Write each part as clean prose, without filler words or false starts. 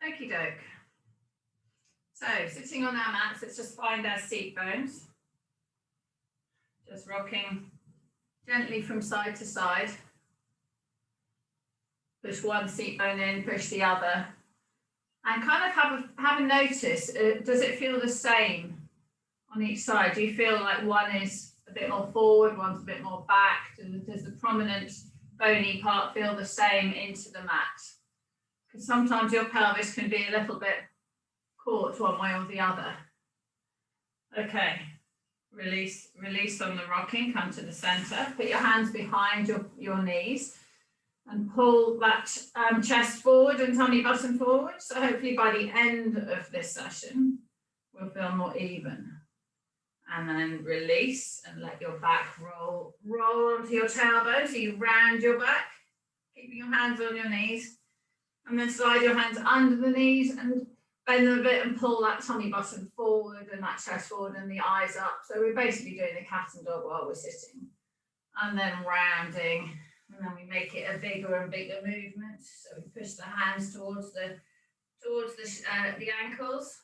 Okie doke. So sitting on our mats, let's just find our seat bones. Just rocking gently from side to side. Push one seat bone in, push the other. And kind of have a notice, does it feel the same on each side? Do you feel like one is a bit more forward, one's a bit more back? Does the prominent bony part feel the same into the mat? Because sometimes your pelvis can be a little bit caught one way or the other. Okay, release on the rocking, come to the center, put your hands behind your knees and pull that chest forward and tummy button forward. So hopefully by the end of this session, we'll feel more even. And then release and let your back roll onto your tailbone. So you round your back, keeping your hands on your knees. And then slide your hands under the knees and bend them a bit and pull that tummy button forward and that chest forward and the eyes up. So we're basically doing the cat and dog while we're sitting. And then rounding. And then we make it a bigger and bigger movement. So we push the hands towards the ankles.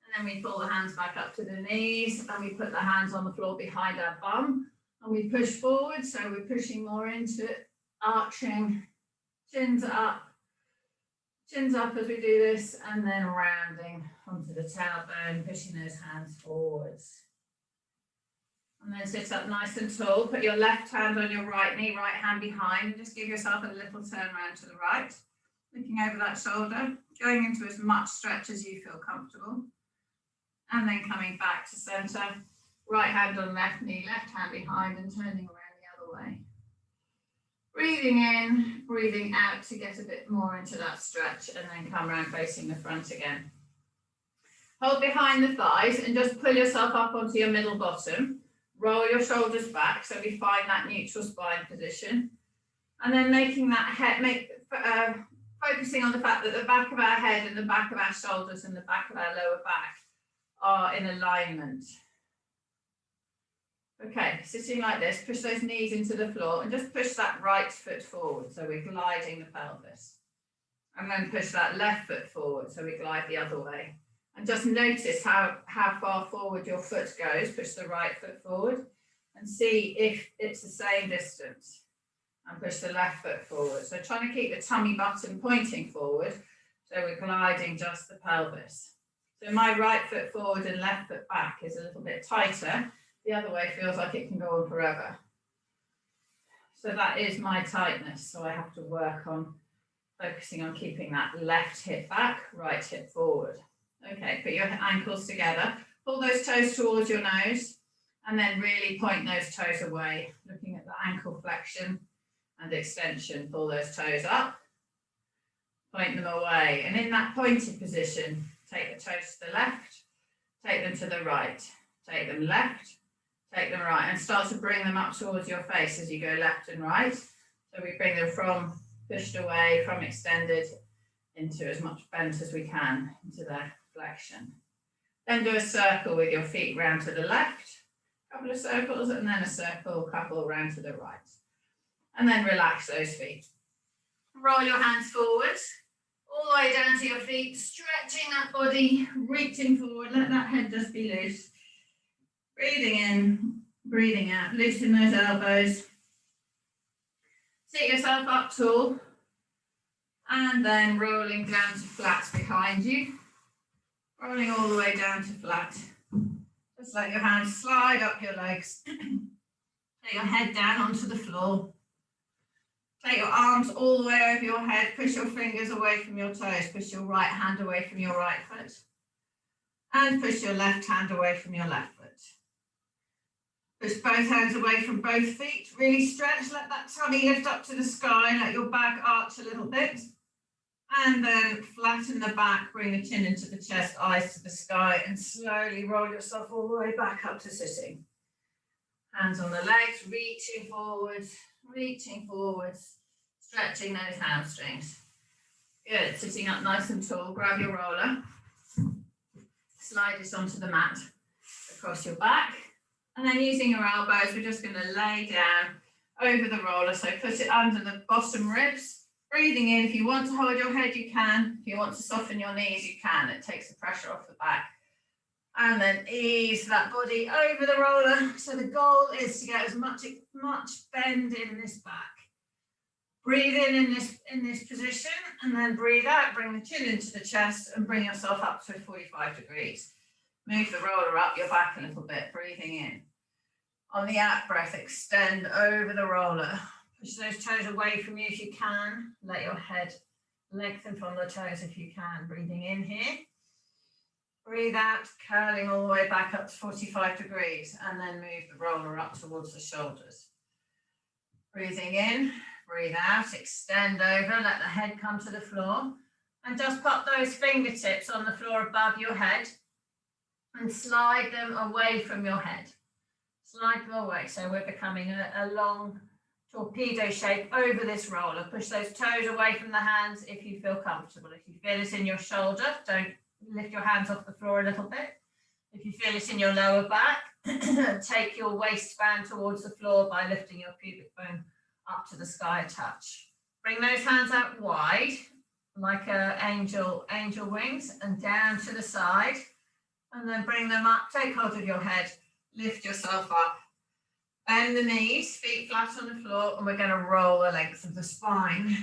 And then we pull the hands back up to the knees and we put the hands on the floor behind our bum. And we push forward. So we're pushing more into it, arching, chins up as we do this, and then rounding onto the tailbone, pushing those hands forwards. And then sit up nice and tall. Put your left hand on your right knee, right hand behind, and just give yourself a little turn around to the right. Looking over that shoulder, going into as much stretch as you feel comfortable. And then coming back to center, right hand on left knee, left hand behind, and turning around the other way. Breathing in, breathing out to get a bit more into that stretch, and then come around facing the front again. Hold behind the thighs and just pull yourself up onto your middle bottom. Roll your shoulders back so we find that neutral spine position. And then making that head, focusing on the fact that the back of our head and the back of our shoulders and the back of our lower back are in alignment. Okay, sitting like this, push those knees into the floor and just push that right foot forward. So we're gliding the pelvis. And then push that left foot forward. So we glide the other way. And just notice how far forward your foot goes. Push the right foot forward and see if it's the same distance. And push the left foot forward. So trying to keep the tummy button pointing forward. So we're gliding just the pelvis. So my right foot forward and left foot back is a little bit tighter. The other way feels like it can go on forever. So that is my tightness. So I have to work on focusing on keeping that left hip back, right hip forward. Okay, put your ankles together, pull those toes towards your nose, and then really point those toes away, looking at the ankle flexion and extension. Pull those toes up, point them away. And in that pointed position, take the toes to the left, take them to the right, take them left, take them right, and start to bring them up towards your face as you go left and right. So we bring them from pushed away, from extended into as much bent as we can into the flexion. Then do a circle with your feet round to the left, a couple of circles, and then a circle, couple round to the right. And then relax those feet. Roll your hands forwards, all the way down to your feet, stretching that body, reaching forward, let that head just be loose. Breathing in, breathing out, loosen those elbows. Sit yourself up tall, and then rolling down to flat behind you. Rolling all the way down to flat. Just let your hands slide up your legs. Take your head down onto the floor. Take your arms all the way over your head. Push your fingers away from your toes. Push your right hand away from your right foot. And push your left hand away from your left foot. Push both hands away from both feet. Really stretch. Let that tummy lift up to the sky. Let your back arch a little bit. And then flatten the back, bring the chin into the chest, eyes to the sky, and slowly roll yourself all the way back up to sitting. Hands on the legs, reaching forwards, stretching those hamstrings. Good, sitting up nice and tall, grab your roller, slide this onto the mat across your back, and then using your elbows, we're just going to lay down over the roller, so put it under the bottom ribs, Breathing in, if you want to hold your head, you can. If you want to soften your knees, you can. It takes the pressure off the back. And then ease that body over the roller. So the goal is to get as much bend in this back. Breathe in this position, and then breathe out. Bring the chin into the chest and bring yourself up to 45 degrees. Move the roller up your back a little bit, breathing in. On the out breath, extend over the roller. Push those toes away from you if you can. Let your head lengthen from the toes if you can. Breathing in here. Breathe out, curling all the way back up to 45 degrees, and then move the roller up towards the shoulders. Breathing in, breathe out, extend over, let the head come to the floor, and just pop those fingertips on the floor above your head and slide them away from your head. Slide them away, so we're becoming a long torpedo shape over this roller. Push those toes away from the hands if you feel comfortable. If you feel it in your shoulder, don't lift your hands off the floor a little bit. If you feel it in your lower back, take your waistband towards the floor by lifting your pubic bone up to the sky a touch. Bring those hands out wide, like angel wings, and down to the side, and then bring them up. Take hold of your head, lift yourself up. Bend the knees, feet flat on the floor, and we're going to roll the length of the spine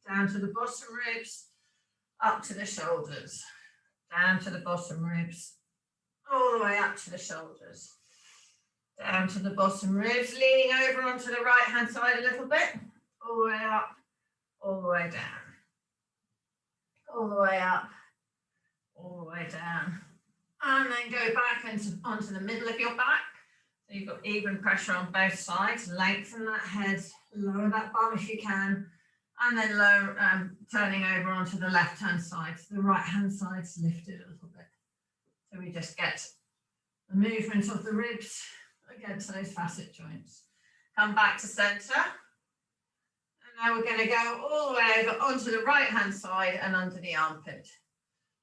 down to the bottom ribs, up to the shoulders, down to the bottom ribs, all the way up to the shoulders, down to the bottom ribs, leaning over onto the right hand side a little bit, all the way up, all the way down, all the way up, all the way down, and then go back onto the middle of your back. So you've got even pressure on both sides. Lengthen that head, lower that bum if you can, and then turning over onto the left hand side. So the right hand side's lifted a little bit. So we just get the movement of the ribs against those facet joints. Come back to centre. And now we're going to go all the way over onto the right hand side and under the armpit.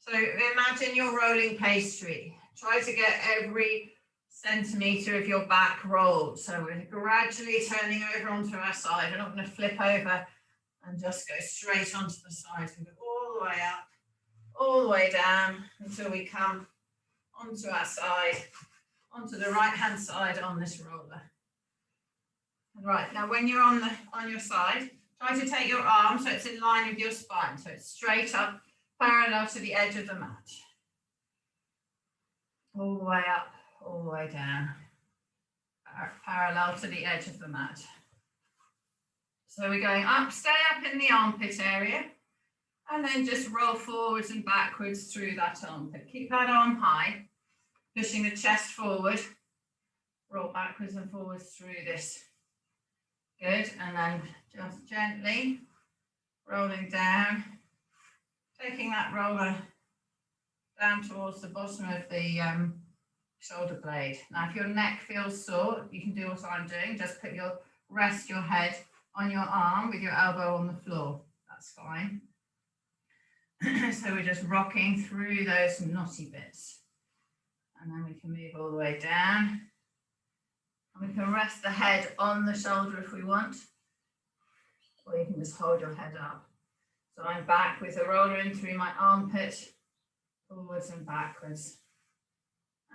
So imagine you're rolling pastry. Try to get every centimetre of your back rolled. So we're gradually turning over onto our side. We're not going to flip over and just go straight onto the side. We go all the way up, all the way down until we come onto our side, onto the right hand side on this roller. Right, now when you're on your side, try to take your arm so it's in line with your spine, so it's straight up, parallel to the edge of the mat. All the way up, all the way down, parallel to the edge of the mat. So we're going up, stay up in the armpit area, and then just roll forwards and backwards through that armpit. Keep that arm high, pushing the chest forward, roll backwards and forwards through this. Good, and then just gently rolling down, taking that roller down towards the bottom of the shoulder blade. Now, if your neck feels sore, you can do what I'm doing. Just rest your head on your arm with your elbow on the floor. That's fine. So we're just rocking through those knotty bits. And then we can move all the way down. And we can rest the head on the shoulder if we want. Or you can just hold your head up. So I'm back with the roller in through my armpit, forwards and backwards.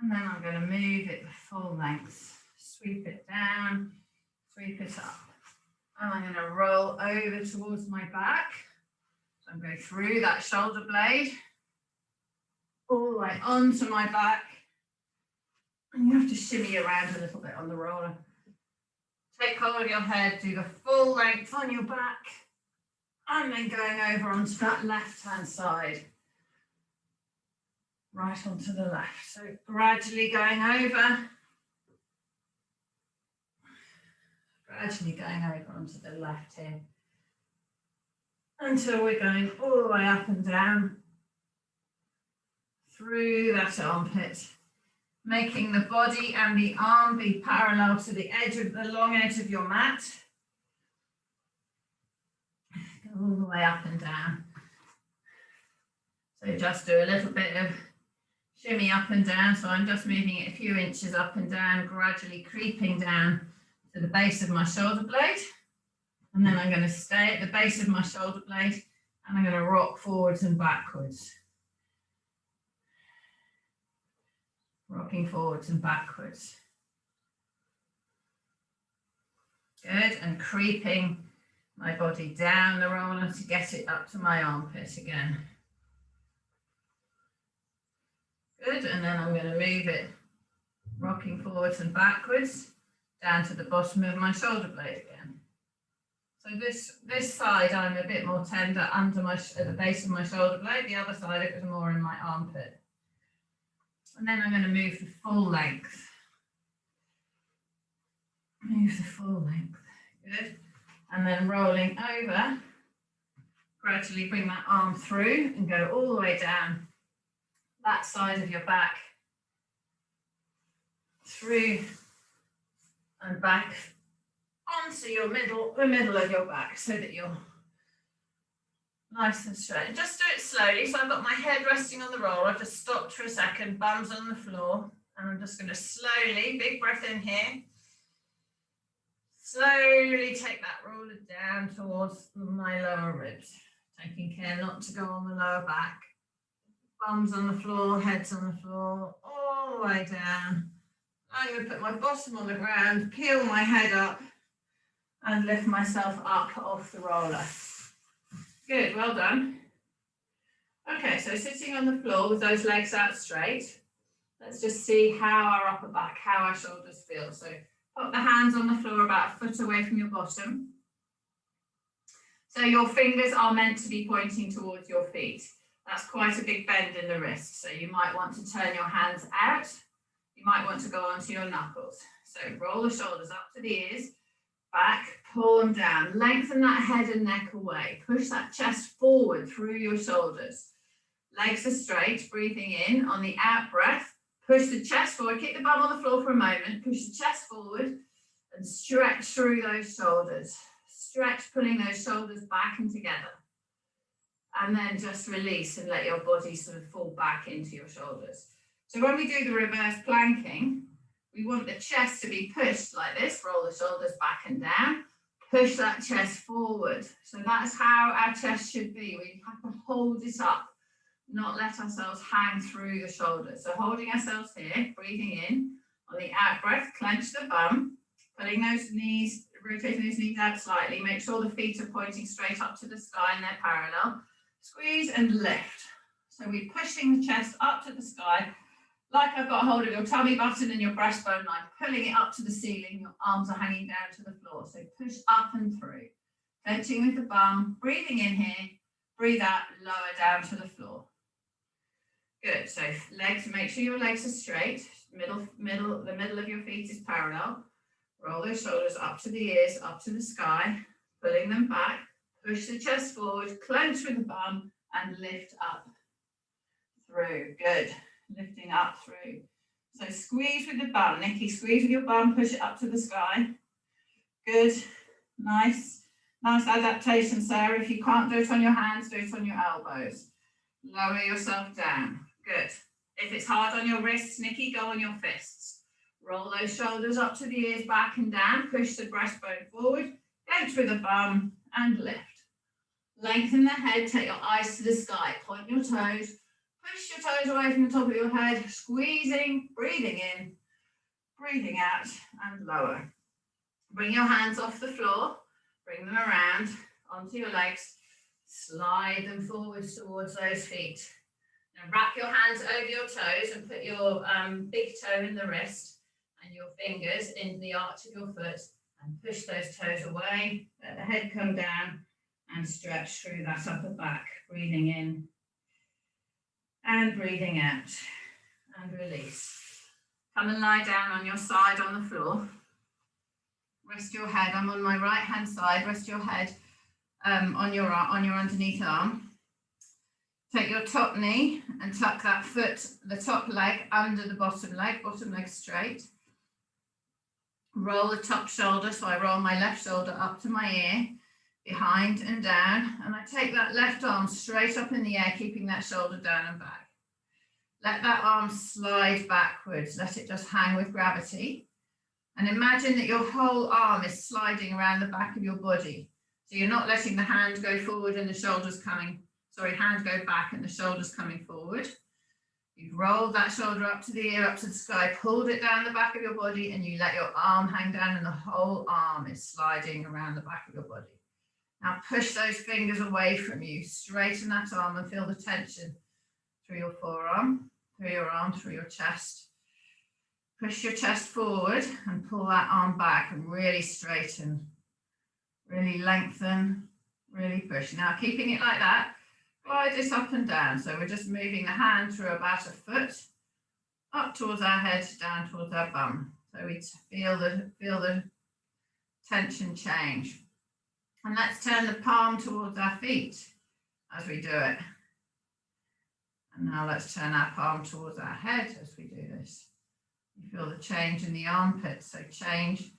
And then I'm going to move it the full length, sweep it down, sweep it up. And I'm going to roll over towards my back. So I'm going through that shoulder blade, all the way onto my back. And you have to shimmy around a little bit on the roller. Take hold of your head, do the full length on your back, and then going over onto that left-hand side. Right onto the left. So gradually going over. Gradually going over onto the left here. Until we're going all the way up and down. Through that armpit. Making the body and the arm be parallel to the edge of the long edge of your mat. Go all the way up and down. So just do a little bit of shimmy up and down. So I'm just moving it a few inches up and down, gradually creeping down to the base of my shoulder blade. And then I'm going to stay at the base of my shoulder blade and I'm going to rock forwards and backwards. Rocking forwards and backwards. Good, and creeping my body down the roller to get it up to my armpit again. Good, and then I'm going to move it, rocking forwards and backwards, down to the bottom of my shoulder blade again. So this side I'm a bit more tender under at the base of my shoulder blade, the other side it was more in my armpit. And then I'm going to move the full length. Move the full length. Good. And then rolling over, gradually bring that arm through and go all the way down that side of your back, through and back onto your the middle of your back so that you're nice and straight. Just do it slowly. So I've got my head resting on the roller. I've just stopped for a second, bums on the floor, and I'm just going to slowly, big breath in here, slowly take that roller down towards my lower ribs, taking care not to go on the lower back. Bums on the floor, heads on the floor, all the way down. I'm going to put my bottom on the ground, peel my head up, and lift myself up off the roller. Good, well done. Okay, so sitting on the floor with those legs out straight, let's just see how our upper back, how our shoulders feel. So put the hands on the floor about a foot away from your bottom. So your fingers are meant to be pointing towards your feet. That's quite a big bend in the wrist. So you might want to turn your hands out. You might want to go onto your knuckles. So roll the shoulders up to the ears, back, pull them down, lengthen that head and neck away, push that chest forward through your shoulders. Legs are straight, breathing in. On the out breath, push the chest forward, keep the bum on the floor for a moment, push the chest forward and stretch through those shoulders. Stretch, pulling those shoulders back and together. And then just release and let your body sort of fall back into your shoulders. So when we do the reverse planking, we want the chest to be pushed like this, roll the shoulders back and down, push that chest forward. So that's how our chest should be. We have to hold it up, not let ourselves hang through the shoulders. So holding ourselves here, breathing in. On the out breath, clench the bum, putting those knees, rotating those knees out slightly. Make sure the feet are pointing straight up to the sky and they're parallel. Squeeze and lift. So we're pushing the chest up to the sky, like I've got a hold of your tummy button and your breastbone line, pulling it up to the ceiling. Your arms are hanging down to the floor. So push up and through. Clenching with the bum, breathing in here, breathe out, lower down to the floor. Good. So legs, make sure your legs are straight. The middle of your feet is parallel. Roll those shoulders up to the ears, up to the sky, pulling them back. Push the chest forward, clench with the bum, and lift up through. Good. Lifting up through. So squeeze with the bum. Nikki, squeeze with your bum, push it up to the sky. Good. Nice. Nice adaptation, Sarah. If you can't do it on your hands, do it on your elbows. Lower yourself down. Good. If it's hard on your wrists, Nikki, go on your fists. Roll those shoulders up to the ears, back and down. Push the breastbone forward. Clench with the bum and lift. Lengthen the head, take your eyes to the sky, point your toes, push your toes away from the top of your head, squeezing, breathing in, breathing out, and lower. Bring your hands off the floor, bring them around onto your legs, slide them forwards towards those feet. Now wrap your hands over your toes and put your big toe in the wrist and your fingers in the arch of your foot and push those toes away, let the head come down, and stretch through that upper back, breathing in and breathing out, and release. Come and lie down on your side on the floor. Rest your head, I'm on my right hand side, rest your head on your underneath arm. Take your top knee and tuck that foot, the top leg under the bottom leg straight. Roll the top shoulder, so I roll my left shoulder up to my ear, behind and down, and I take that left arm straight up in the air, keeping that shoulder down and back. Let that arm slide backwards, let it just hang with gravity. And imagine that your whole arm is sliding around the back of your body. So you're not letting the hand go forward and the shoulders coming, hand go back and the shoulders coming forward. You've rolled that shoulder up to the ear, up to the sky, pulled it down the back of your body, and you let your arm hang down and the whole arm is sliding around the back of your body. Now push those fingers away from you, straighten that arm and feel the tension through your forearm, through your arm, through your chest. Push your chest forward and pull that arm back and really straighten, really lengthen, really push. Now keeping it like that, glide this up and down. So we're just moving the hand through about a foot, up towards our head, down towards our bum. So we feel the tension change. And let's turn the palm towards our feet as we do it. And now let's turn our palm towards our head as we do this. You feel the change in the armpits. So change,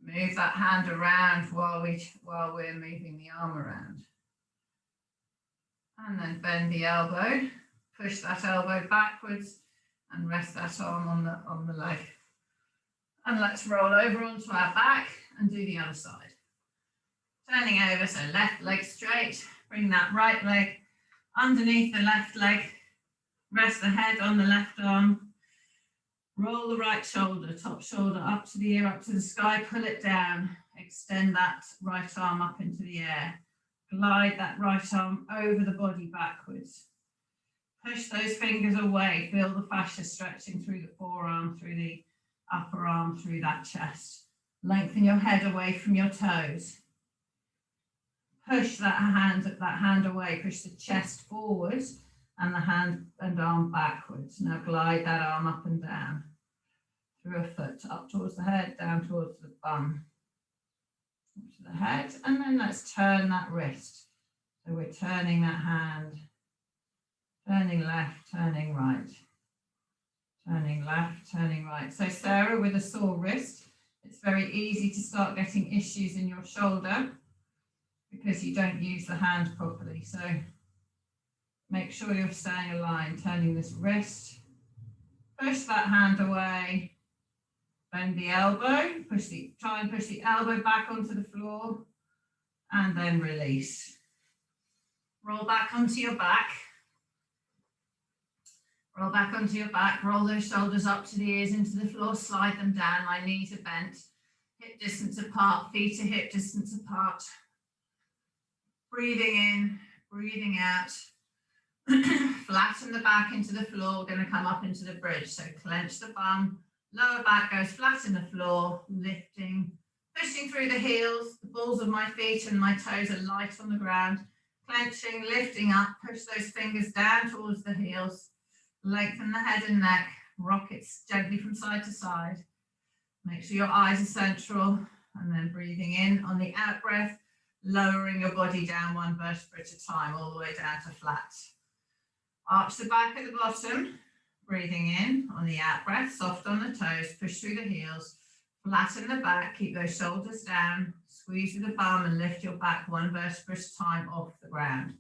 move that hand around while we're moving the arm around. And then bend the elbow, push that elbow backwards and rest that arm on the leg. And let's roll over onto our back and do the other side. Turning over, so left leg straight, bring that right leg underneath the left leg, rest the head on the left arm, roll the right shoulder, top shoulder up to the ear, up to the sky, pull it down, extend that right arm up into the air, glide that right arm over the body backwards, push those fingers away, feel the fascia stretching through the forearm, through the upper arm, through that chest, lengthen your head away from your toes. Push that hand away, push the chest forwards and the hand and arm backwards. Now glide that arm up and down through a foot, up towards the head, down towards the bum, up to the head. And then let's turn that wrist. So we're turning that hand, turning left, turning right, turning left, turning right. So Sarah, with a sore wrist, it's very easy to start getting issues in your shoulder because you don't use the hand properly. So make sure you're staying aligned, turning this wrist, push that hand away, bend the elbow, try and push the elbow back onto the floor, and then release. Roll back onto your back. Roll back onto your back, roll those shoulders up to the ears into the floor, slide them down, my knees are bent, hip distance apart, feet are hip distance apart. Breathing in, breathing out. Flatten the back into the floor. We're going to come up into the bridge. So clench the bum, lower back goes flat in the floor, lifting, pushing through the heels. The balls of my feet and my toes are light on the ground. Clenching, lifting up, push those fingers down towards the heels. Lengthen the head and neck. Rock it gently from side to side. Make sure your eyes are central. And then breathing in on the out breath. Lowering your body down one vertebra at a time, all the way down to flat. Arch the back at the bottom, breathing in on the out breath, soft on the toes, push through the heels, flatten the back, keep those shoulders down, squeeze with the bum and lift your back one vertebra at a time off the ground.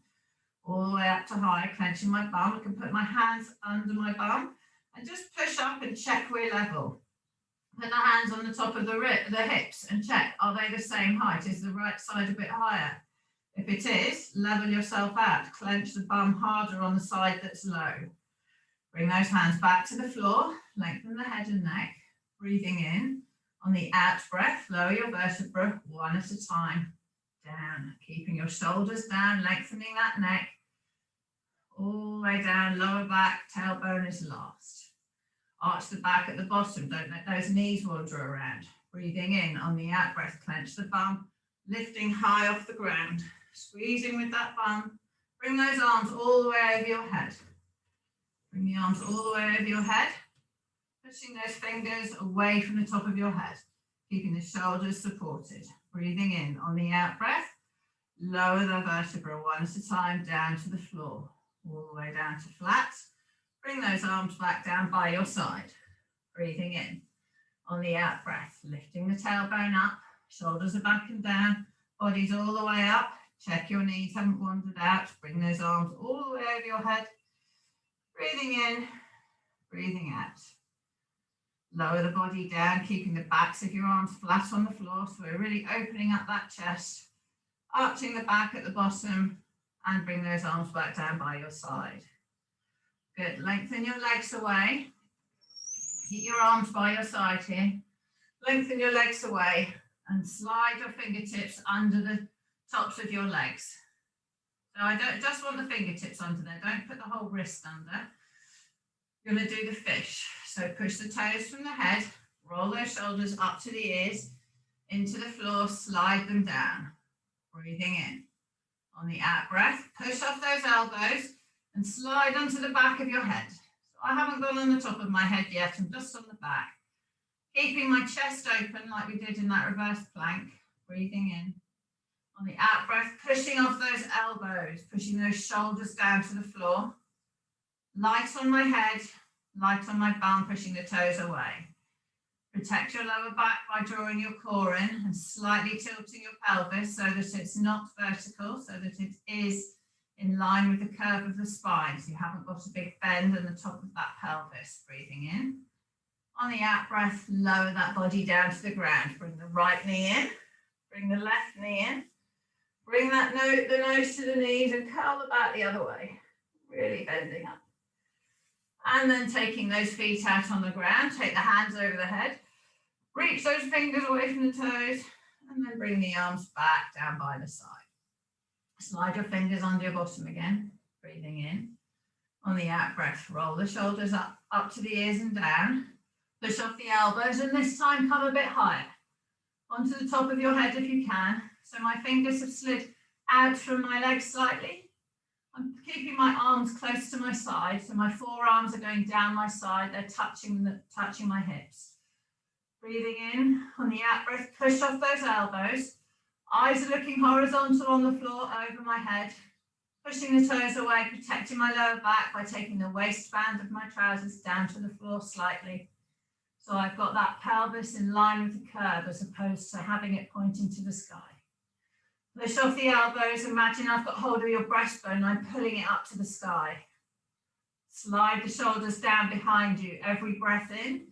All the way up to high, clenching my bum. I can put my hands under my bum and just push up and check we're level. Put the hands on the top of the hips and check, are they the same height? Is the right side a bit higher? If it is, level yourself out. Clench the bum harder on the side that's low. Bring those hands back to the floor. Lengthen the head and neck. Breathing in. On the out breath, lower your vertebra one at a time. Down. Keeping your shoulders down, lengthening that neck. All the way down, lower back, tailbone is last. Arch the back at the bottom, don't let those knees wander around. Breathing in on the out breath, clench the bum, lifting high off the ground, squeezing with that bum. Bring those arms all the way over your head. Bring the arms all the way over your head, pushing those fingers away from the top of your head, keeping the shoulders supported. Breathing in on the out breath, lower the vertebra one at a time down to the floor, all the way down to flat. Bring those arms back down by your side. Breathing in on the out breath, lifting the tailbone up, shoulders are back and down, body's all the way up. Check your knees haven't wandered out. Bring those arms all the way over your head. Breathing in, breathing out. Lower the body down, keeping the backs of your arms flat on the floor. So we're really opening up that chest. arching the back at the bottom, and bring those arms back down by your side. Good, lengthen your legs away. Keep your arms by your side here. Lengthen your legs away and slide your fingertips under the tops of your legs. So I don't just want the fingertips under there, don't put the whole wrist under. You're going to do the fish. So push the toes from the head, roll those shoulders up to the ears, into the floor, slide them down. Breathing in. On the out breath, push off those elbows and slide onto the back of your head. So I haven't gone on the top of my head yet, I'm just on the back. Keeping my chest open like we did in that reverse plank. Breathing in. On the out breath, pushing off those elbows, pushing those shoulders down to the floor. Light on my head, light on my bum, pushing the toes away. Protect your lower back by drawing your core in and slightly tilting your pelvis so that it's not vertical, so that it is in line with the curve of the spine. So you haven't got a big bend in the top of that pelvis. Breathing in. On the out breath, lower that body down to the ground. Bring the right knee in, bring the left knee in. Bring that the nose to the knees and curl the back the other way. Really bending up. And then taking those feet out on the ground, take the hands over the head. Reach those fingers away from the toes and then bring the arms back down by the side. Slide your fingers under your bottom again, breathing in. On the out breath, roll the shoulders up to the ears and down. Push off the elbows and this time come a bit higher. Onto the top of your head if you can. So my fingers have slid out from my legs slightly. I'm keeping my arms close to my side. So my forearms are going down my side. They're touching my hips. Breathing in. On the out breath, push off those elbows. Eyes are looking horizontal on the floor over my head. Pushing the toes away, protecting my lower back by taking the waistband of my trousers down to the floor slightly. So I've got that pelvis in line with the curve as opposed to having it pointing to the sky. Push off the elbows. Imagine I've got hold of your breastbone and I'm pulling it up to the sky. Slide the shoulders down behind you. Every breath in.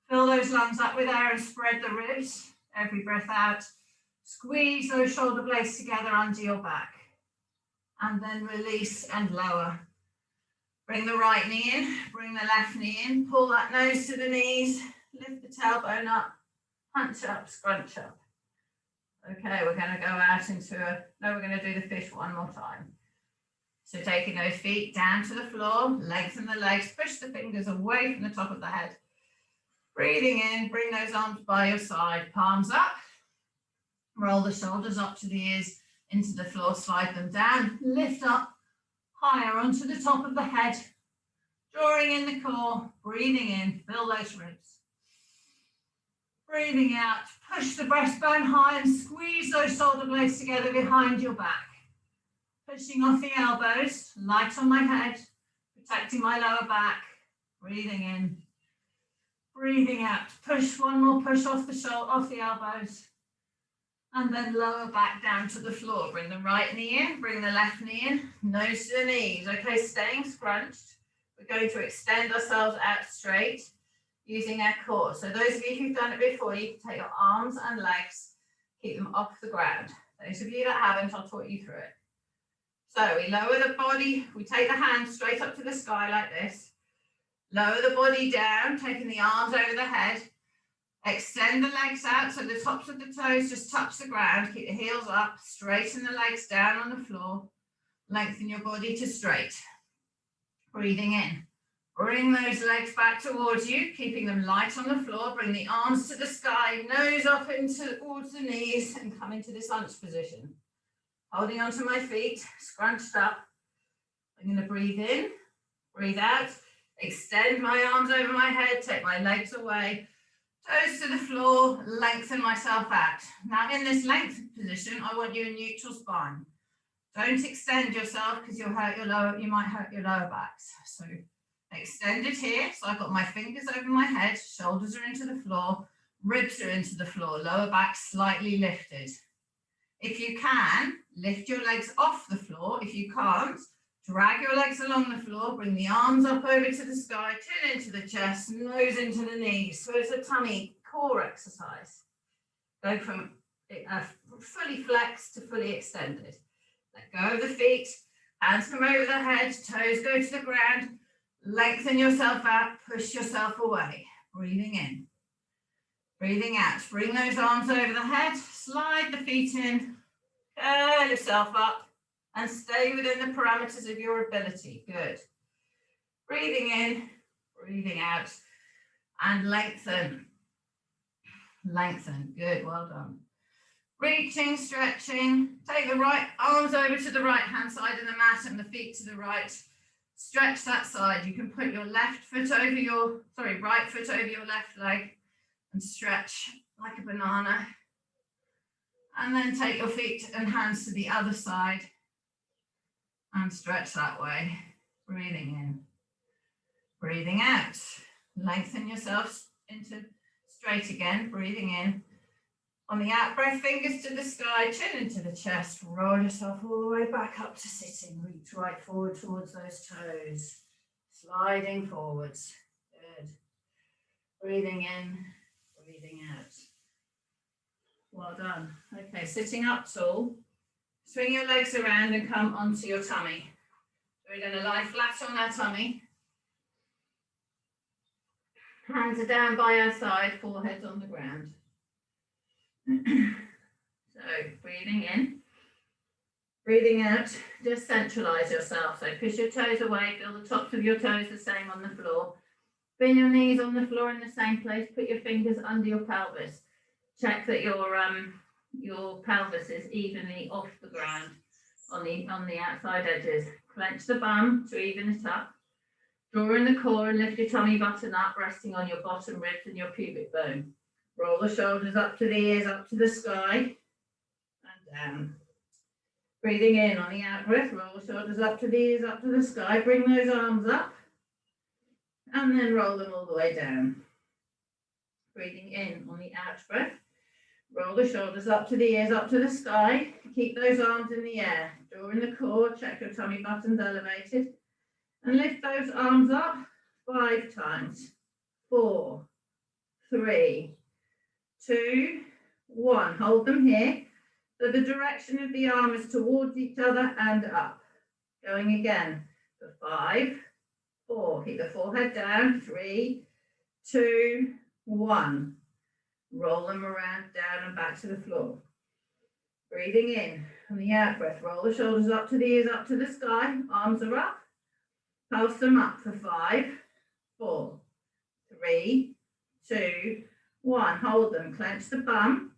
Fill those lungs up with air and spread the ribs. Every breath out. Squeeze those shoulder blades together under your back. And then release and lower. Bring the right knee in, bring the left knee in, pull that nose to the knees, lift the tailbone up, hunch up, scrunch up. Okay, we're going to go out into we're going to do the fish one more time. So taking those feet down to the floor, lengthen the legs, push the fingers away from the top of the head. Breathing in, bring those arms by your side, palms up, roll the shoulders up to the ears, into the floor, slide them down, lift up, higher onto the top of the head, drawing in the core, breathing in, fill those ribs. Breathing out, push the breastbone high and squeeze those shoulder blades together behind your back. Pushing off the elbows, light on my head, protecting my lower back, breathing in, breathing out. Push one more push off the elbows. And then lower back down to the floor. Bring the right knee in, bring the left knee in, nose to the knees. Okay, staying scrunched. We're going to extend ourselves out straight using our core. So those of you who've done it before, you can take your arms and legs, keep them off the ground. Those of you that haven't, I'll talk you through it. So we lower the body, we take the hands straight up to the sky like this. Lower the body down, taking the arms over the head. Extend the legs out so the tops of the toes just touch the ground. Keep the heels up, straighten the legs down on the floor. Lengthen your body to straight. Breathing in. Bring those legs back towards you, keeping them light on the floor. Bring the arms to the sky, nose up towards the knees and come into this hunch position. Holding onto my feet, scrunched up. I'm going to breathe in, breathe out, extend my arms over my head, take my legs away. Toes to the floor, lengthen myself out. Now in this lengthened position, I want you in neutral spine. Don't extend yourself because you might hurt your lower backs. So extend it here. So I've got my fingers over my head, shoulders are into the floor, ribs are into the floor, lower back slightly lifted. If you can, lift your legs off the floor. If you can't, drag your legs along the floor, bring the arms up over to the sky, chin into the chest, nose into the knees. So it's a tummy core exercise. Go from fully flexed to fully extended. Let go of the feet, hands come over the head, toes go to the ground, lengthen yourself out, push yourself away. Breathing in, breathing out. Bring those arms over the head, slide the feet in, curl yourself up, and stay within the parameters of your ability. Good. Breathing in, breathing out, and lengthen. Lengthen. Good, well done. Reaching, stretching. Take the right arms over to the right hand side of the mat and the feet to the right. Stretch that side. You can put your right foot over your left leg and stretch like a banana. And then take your feet and hands to the other side and stretch that way. Breathing in, breathing out. Lengthen yourself into straight again, breathing in. On the out breath, fingers to the sky, chin into the chest, roll yourself all the way back up to sitting. Reach right forward towards those toes, sliding forwards. Good. Breathing in, breathing out. Well done. Okay, sitting up tall. Swing your legs around and come onto your tummy. We're going to lie flat on our tummy. Hands are down by our side, forehead on the ground. So breathing in, breathing out, just centralize yourself. So push your toes away, feel the tops of your toes the same on the floor. Bend your knees on the floor in the same place, put your fingers under your pelvis. Check that your pelvis is evenly off the ground on the outside edges. Clench the bum to even it up. Draw in the core and lift your tummy button up, resting on your bottom ribs and your pubic bone. Roll the shoulders up to the ears, up to the sky, and down. Breathing in on the out breath, roll the shoulders up to the ears, up to the sky. Bring those arms up, and then roll them all the way down. Breathing in on the out breath, roll the shoulders up to the ears, up to the sky. Keep those arms in the air. Draw in the core, check your tummy buttons elevated. And lift those arms up 5 times. 4, 3, 2, 1. Hold them here. So the direction of the arm is towards each other and up. Going again for 5, 4. Keep the forehead down. 3, 2, 1. Roll them around, down and back to the floor. Breathing in. On the out breath, roll the shoulders up to the ears, up to the sky. Arms are up. Pulse them up for 5, 4, 3, 2, 1. Hold them. Clench the bum.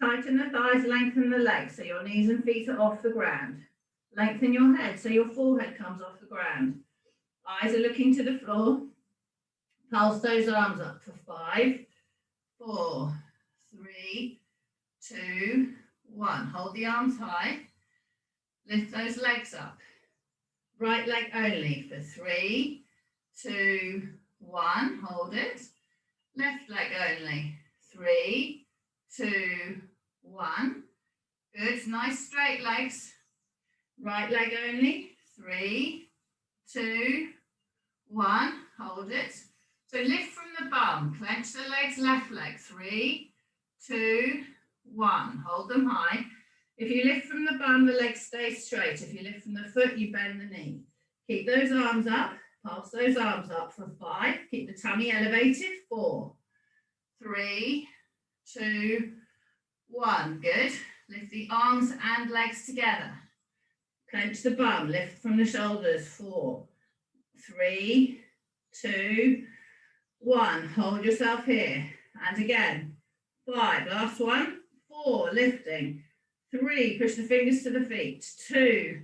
Tighten the thighs, lengthen the legs so your knees and feet are off the ground. Lengthen your head so your forehead comes off the ground. Eyes are looking to the floor. Pulse those arms up for 5, 4, 3, 2, 1. Hold the arms high. Lift those legs up. Right leg only for 3, 2, 1. Hold it. Left leg only. 3, 2, 1. Good. Nice straight legs. Right leg only. 3, 2, 1. Hold it. So lift from the bum. Clench the legs. Left leg. 3, 2, 1. Hold them high. If you lift from the bum, the legs stay straight. If you lift from the foot, you bend the knee. Keep those arms up. Pulse those arms up for 5. Keep the tummy elevated. 4, 3, 2, 1. Good. Lift the arms and legs together. Clench the bum. Lift from the shoulders. 4, 3, 2, 1. Hold yourself here. And again. 5. Last one. 4. Lifting. 3, push the fingers to the feet. 2,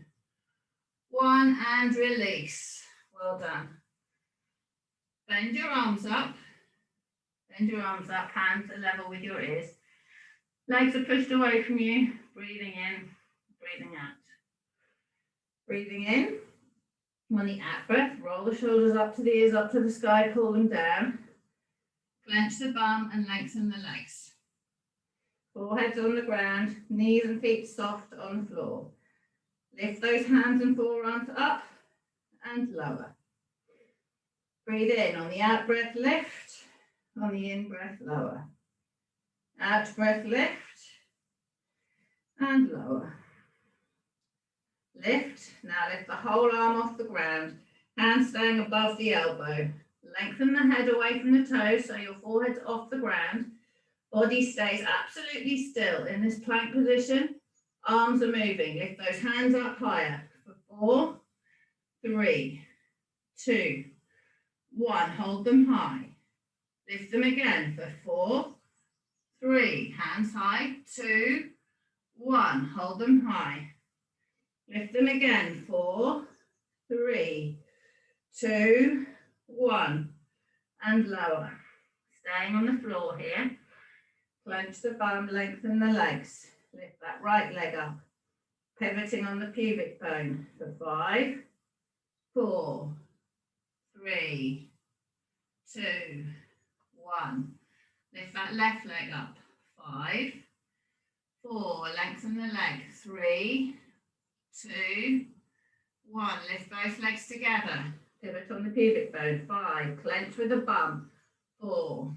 1, and release. Well done. Bend your arms up. Bend your arms up, hands are level with your ears. Legs are pushed away from you. Breathing in, breathing out. Breathing in. On the out breath, roll the shoulders up to the ears, up to the sky, pull them down. Clench the bum and lengthen the legs. Forehead's on the ground, knees and feet soft on the floor. Lift those hands and forearms up and lower. Breathe in. On the out breath, lift. On the in breath, lower. Out breath, lift. and lower. Lift. Now lift the whole arm off the ground. Hands staying above the elbow. Lengthen the head away from the toes so your forehead's off the ground. Body stays absolutely still in this plank position. Arms are moving. Lift those hands up higher. For 4, 3, 2, 1. Hold them high. Lift them again for 4, 3. Hands high. 2, 1. Hold them high. Lift them again. 4, 3, 2, 1. And lower. Staying on the floor here. Clench the bum, lengthen the legs. Lift that right leg up. Pivoting on the pubic bone for 5, 4, 3, 2, 1. Lift that left leg up. 5, 4. Lengthen the leg. 3, 2, 1. Lift both legs together. Pivot on the pubic bone. 5. Clench with the bum. 4.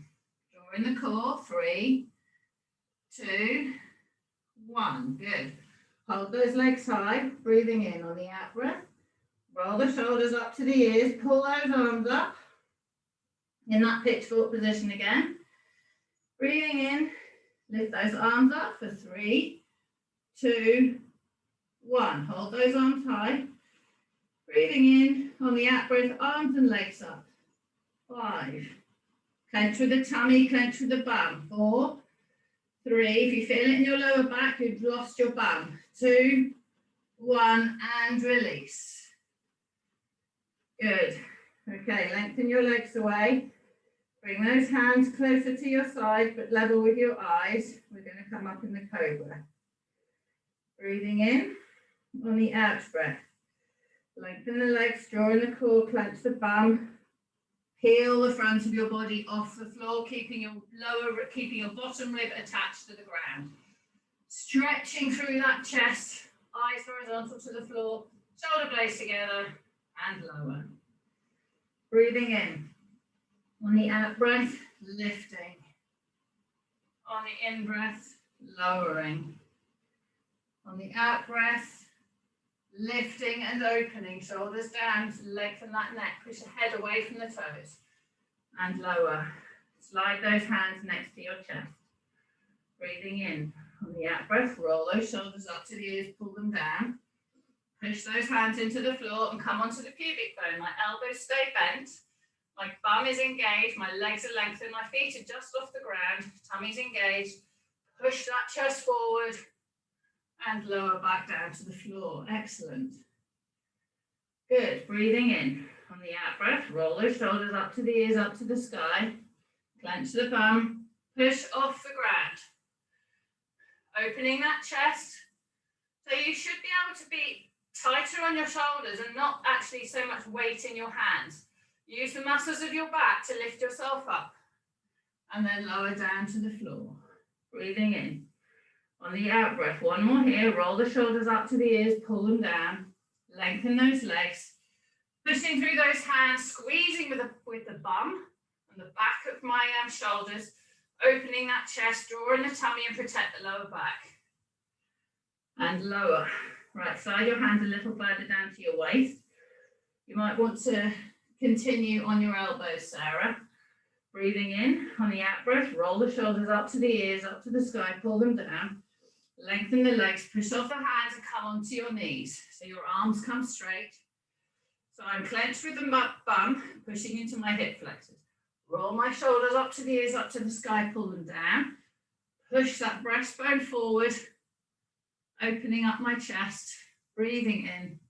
Draw in the core. 3, 2, 1. Good. Hold those legs high. Breathing in on the out breath. Roll the shoulders up to the ears. Pull those arms up. In that pitchfork position again. Breathing in. Lift those arms up for 3, 2, 1. Hold those arms high. Breathing in on the out breath. Arms and legs up. 5. Clench with the tummy. Clench with the bum. 4, 3. If you feel it in your lower back, you've lost your bum. 2, 1, and release. Good. Okay, lengthen your legs away. Bring those hands closer to your side, but level with your eyes. We're going to come up in the cobra. Breathing in on the out breath. Lengthen the legs, draw in the core, clench the bum. Peel the front of your body off the floor, keeping your bottom rib attached to the ground. Stretching through that chest, eyes horizontal to the floor, shoulder blades together, and lower. Breathing in. On the out breath, lifting. On the in breath, lowering. On the out breath, lifting and opening, shoulders down, lengthen that neck, push the head away from the toes, and lower. Slide those hands next to your chest. Breathing in. On the out breath, roll those shoulders up to the ears, pull them down. Push those hands into the floor and come onto the pubic bone. My elbows stay bent. My bum is engaged. My legs are lengthened. My feet are just off the ground. Tummy's engaged. Push that chest forward and lower back down to the floor. Excellent. Good. Breathing in. On the out breath, roll those shoulders up to the ears, up to the sky. Clench the bum. Push off the ground. Opening that chest. So you should be able to be tighter on your shoulders and not actually so much weight in your hands. Use the muscles of your back to lift yourself up and then lower down to the floor. Breathing in. On the out breath, one more here. Roll the shoulders up to the ears, pull them down. Lengthen those legs. Pushing through those hands, squeezing with the bum and the back of my shoulders. Opening that chest, drawing the tummy and protect the lower back. And lower. Right, slide your hands a little further down to your waist. You might want to continue on your elbows, Sarah. Breathing in on the out breath, roll the shoulders up to the ears, up to the sky, pull them down. Lengthen the legs, push off the hands and come onto your knees. So your arms come straight. So I'm clenched with the bum, pushing into my hip flexors. Roll my shoulders up to the ears, up to the sky, pull them down. Push that breastbone forward, opening up my chest, breathing in,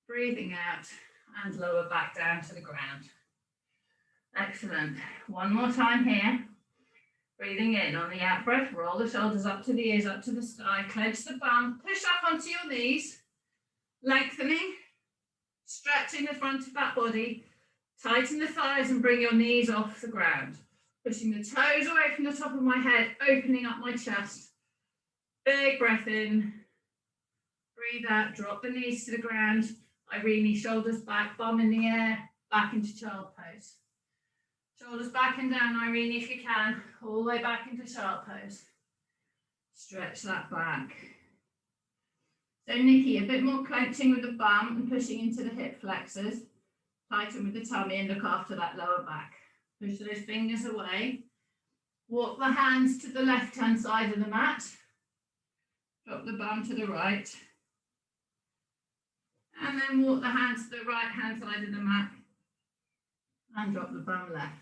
breathing out, and lower back down to the ground. Excellent. One more time here. Breathing in on the out breath, roll the shoulders up to the ears, up to the sky, clench the bum, push up onto your knees, lengthening, stretching the front of that body, tighten the thighs and bring your knees off the ground. Pushing the toes away from the top of my head, opening up my chest. Big breath in, breathe out, drop the knees to the ground. Irene, shoulders back, bum in the air, back into child pose. Shoulders back and down, Irene, if you can, all the way back into child pose. Stretch that back. So Nikki, a bit more clenching with the bum and pushing into the hip flexors. Tighten with the tummy and look after that lower back. Push those fingers away. Walk the hands to the left-hand side of the mat. Drop the bum to the right. And then walk the hands to the right-hand side of the mat. And drop the bum left.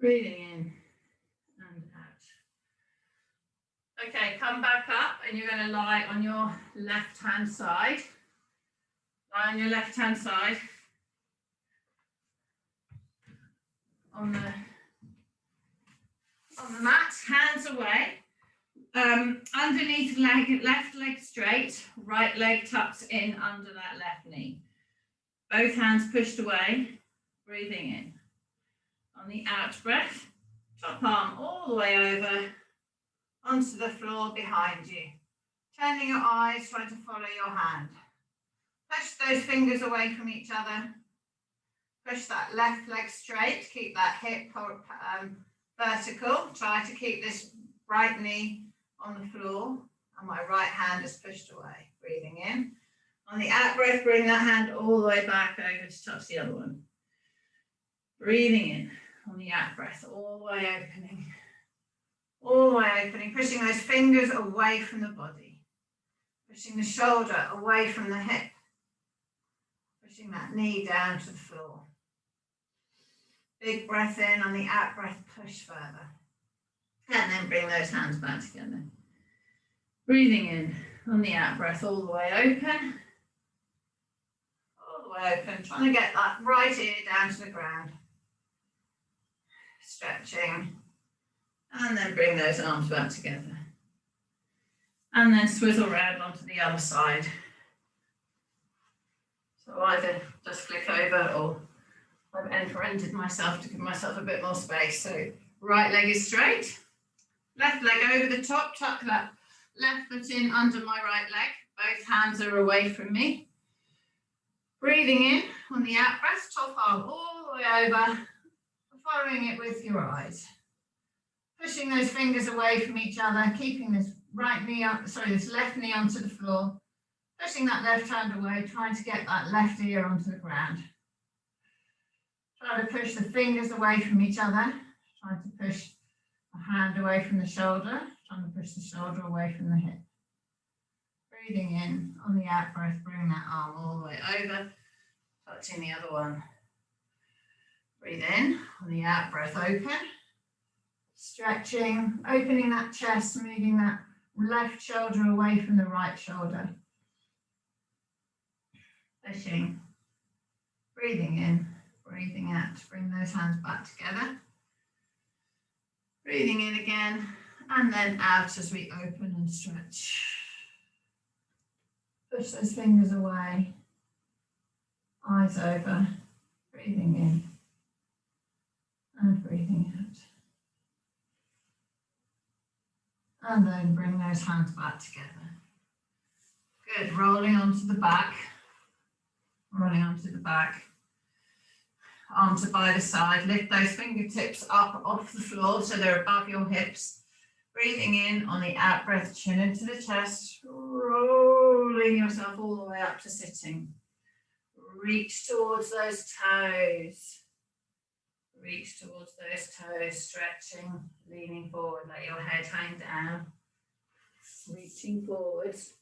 Breathing in and out. Okay, come back up and you're going to lie on your left-hand side. Lie on your left-hand side. On the mat, hands away. Underneath leg, left leg straight, right leg tucks in under that left knee. Both hands pushed away, breathing in. On the out breath, top arm all the way over onto the floor behind you. Turning your eyes, trying to follow your hand. Push those fingers away from each other. Push that left leg straight, keep that hip vertical. Try to keep this right knee on the floor and my right hand is pushed away. Breathing in. On the out breath, bring that hand all the way back over to touch the other one. Breathing in. On the out breath, all the way opening. All the way opening. Pushing those fingers away from the body. Pushing the shoulder away from the hip. Pushing that knee down to the floor. Big breath in, on the out breath, push further. And then bring those hands back together. Breathing in, on the out breath, all the way open. All the way open, trying to get that right ear down to the ground. Stretching. And then bring those arms back together. And then swizzle round onto the other side. So either just flick over or I've end-ended myself to give myself a bit more space. So right leg is straight, left leg over the top, tuck that left foot in under my right leg. Both hands are away from me. Breathing in on the out breath, top arm all the way over, following it with your eyes. Pushing those fingers away from each other, keeping this this left knee onto the floor. Pushing that left hand away, trying to get that left ear onto the ground. Try to push the fingers away from each other. Trying to push the hand away from the shoulder. Trying to push the shoulder away from the hip. Breathing in on the out breath, bring that arm all the way over, touching the other one. Breathe in on the out breath, open. Stretching, opening that chest, moving that left shoulder away from the right shoulder. Pushing, breathing in, breathing out, bring those hands back together. Breathing in again, and then out as we open and stretch. Push those fingers away, eyes over, breathing in and breathing out. And then bring those hands back together. Good, rolling onto the back. Rolling onto the back, arms are by the side, lift those fingertips up off the floor so they're above your hips. Breathing in on the out breath, chin into the chest, rolling yourself all the way up to sitting. Reach towards those toes. Reach towards those toes, stretching, leaning forward, let your head hang down. Reaching forwards.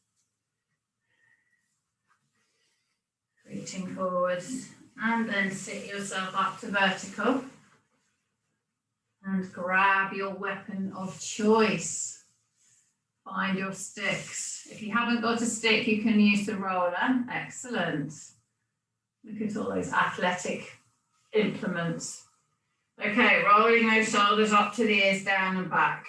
Reaching forwards, and then sit yourself up to vertical and grab your weapon of choice. Find your sticks. If you haven't got a stick, you can use the roller. Excellent. Look at all those athletic implements. Okay, rolling those shoulders up to the ears, down and back.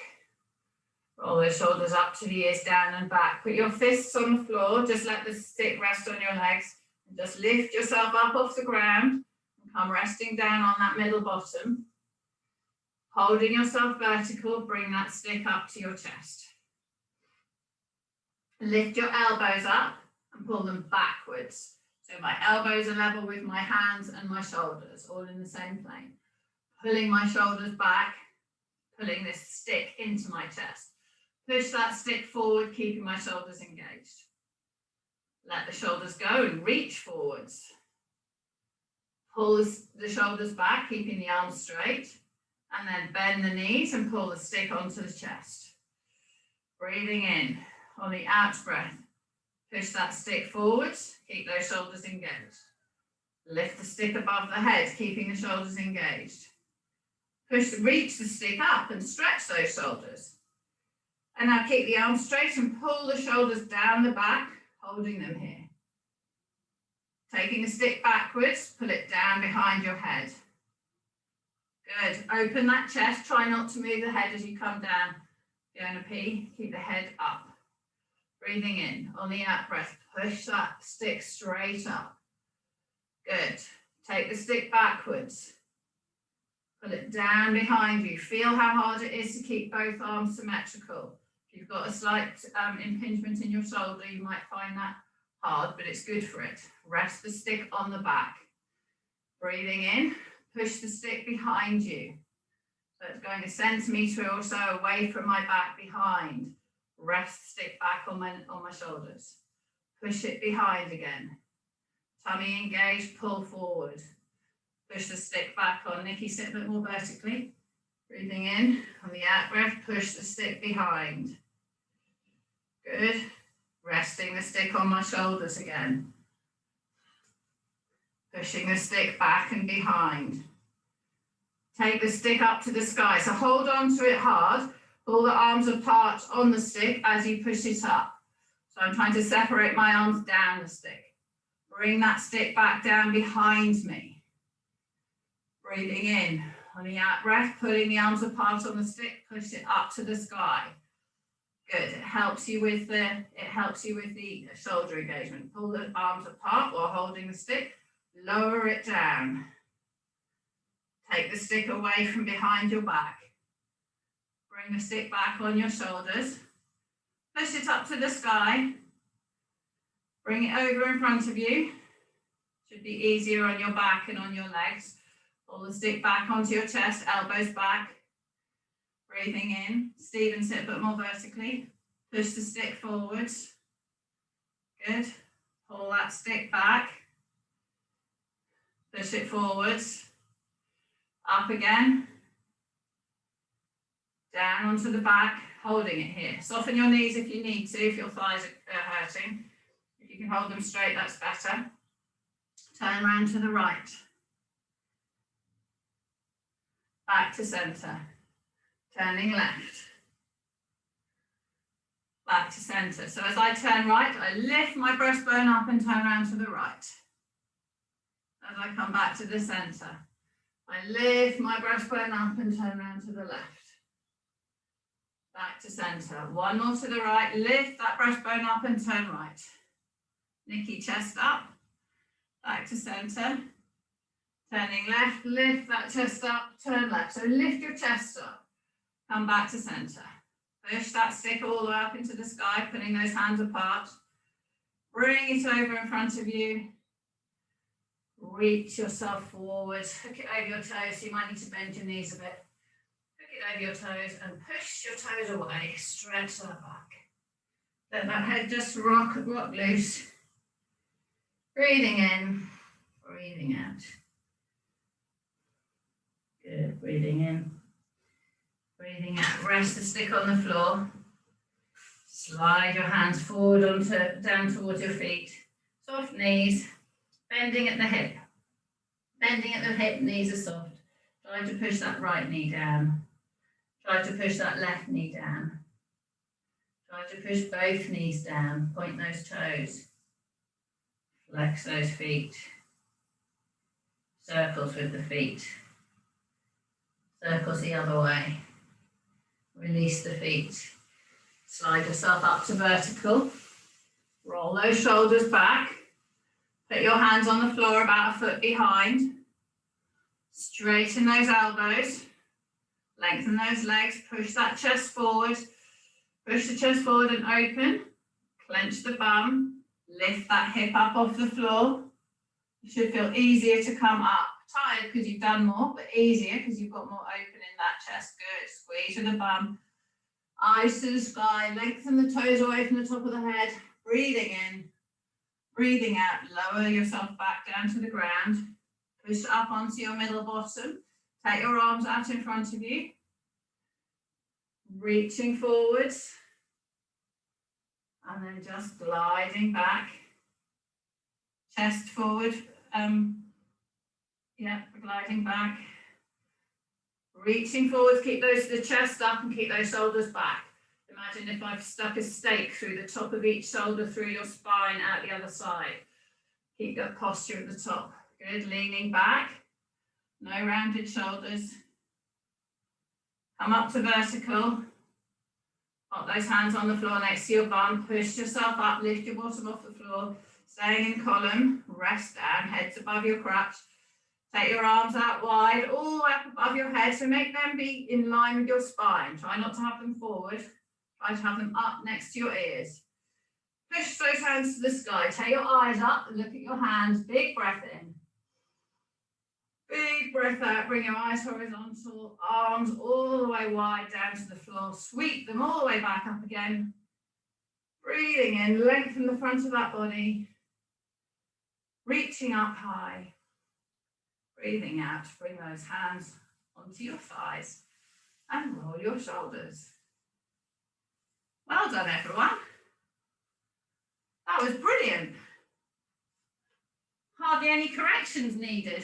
Roll those shoulders up to the ears, down and back. Put your fists on the floor, just let the stick rest on your legs. Just lift yourself up off the ground and come resting down on that middle bottom. Holding yourself vertical, bring that stick up to your chest. Lift your elbows up and pull them backwards. So my elbows are level with my hands and my shoulders, all in the same plane. Pulling my shoulders back, pulling this stick into my chest. Push that stick forward, keeping my shoulders engaged. Let the shoulders go and reach forwards. Pull the shoulders back, keeping the arms straight. And then bend the knees and pull the stick onto the chest. Breathing in. On the out breath, push that stick forwards, keep those shoulders engaged. Lift the stick above the head, keeping the shoulders engaged. Reach the stick up and stretch those shoulders. And now keep the arms straight and pull the shoulders down the back, holding them here. Taking the stick backwards, pull it down behind your head. Good. Open that chest. Try not to move the head as you come down. If you're going to pee, keep the head up. Breathing in. On the out breath, push that stick straight up. Good. Take the stick backwards. Pull it down behind you. Feel how hard it is to keep both arms symmetrical. If you've got a slight impingement in your shoulder, you might find that hard, but it's good for it. Rest the stick on the back. Breathing in. Push the stick behind you. So it's going a centimetre or so away from my back behind. Rest the stick back on my shoulders. Push it behind again. Tummy engaged, pull forward. Push the stick back on. Nikki, sit a bit more vertically. Breathing in. On the out breath, push the stick behind. Good. Resting the stick on my shoulders again. Pushing the stick back and behind. Take the stick up to the sky. So hold on to it hard. Pull the arms apart on the stick as you push it up. So I'm trying to separate my arms down the stick. Bring that stick back down behind me. Breathing in. On the out breath, pulling the arms apart on the stick, push it up to the sky. Good. It helps you with the shoulder engagement. Pull the arms apart while holding the stick. Lower it down. Take the stick away from behind your back. Bring the stick back on your shoulders. Push it up to the sky. Bring it over in front of you. Should be easier on your back and on your legs. Pull the stick back onto your chest, elbows back. Breathing in. Stephen, sit a bit more vertically. Push the stick forwards. Good. Pull that stick back. Push it forwards. Up again. Down onto the back, holding it here. Soften your knees if you need to, if your thighs are hurting. If you can hold them straight, that's better. Turn around to the right. Back to centre. Turning left. Back to centre. So as I turn right, I lift my breastbone up and turn around to the right. As I come back to the centre, I lift my breastbone up and turn around to the left. Back to centre. One more to the right. Lift that breastbone up and turn right. Nikki, chest up. Back to centre. Turning left. Lift that chest up. Turn left. So lift your chest up. Come back to centre. Push that stick all the way up into the sky, putting those hands apart. Bring it over in front of you. Reach yourself forward. Hook it over your toes. You might need to bend your knees a bit. Hook it over your toes and push your toes away. Stretch that back. Let that head just rock loose. Breathing in, breathing out. Good. Breathing in, breathing out. Rest the stick on the floor. Slide your hands forward down towards your feet. Soft knees. Bending at the hip. Bending at the hip, knees are soft. Try to push that right knee down. Try to push that left knee down. Try to push both knees down. Point those toes. Flex those feet. Circles with the feet. Circles the other way. Release the feet. Slide yourself up to vertical. Roll those shoulders back. Put your hands on the floor about a foot behind. Straighten those elbows. Lengthen those legs. Push that chest forward. Push the chest forward and open. Clench the bum. Lift that hip up off the floor. You should feel easier to come up. Tired because you've done more, but easier because you've got more open in that chest. Good. Squeeze with the bum. Eyes to the sky, lengthen the toes away from the top of the head, breathing in, breathing out, lower yourself back down to the ground, push up onto your middle bottom, take your arms out in front of you, reaching forwards, and then just gliding back, chest forward, gliding back, reaching forwards, keep the chest up and keep those shoulders back. Imagine if I've stuck a stake through the top of each shoulder, through your spine, out the other side. Keep that posture at the top. Good, leaning back, no rounded shoulders. Come up to vertical. Pop those hands on the floor next to your bum. Push yourself up, lift your bottom off the floor. Staying in column, rest down, heads above your crutch. Take your arms out wide, all the way up above your head. So make them be in line with your spine. Try not to have them forward. Try to have them up next to your ears. Push those hands to the sky. Take your eyes up and look at your hands. Big breath in. Big breath out. Bring your eyes horizontal. Arms all the way wide down to the floor. Sweep them all the way back up again. Breathing in. Lengthen the front of that body. Reaching up high. Breathing out. Bring those hands onto your thighs and roll your shoulders. Well done, everyone. That was brilliant. Hardly any corrections needed.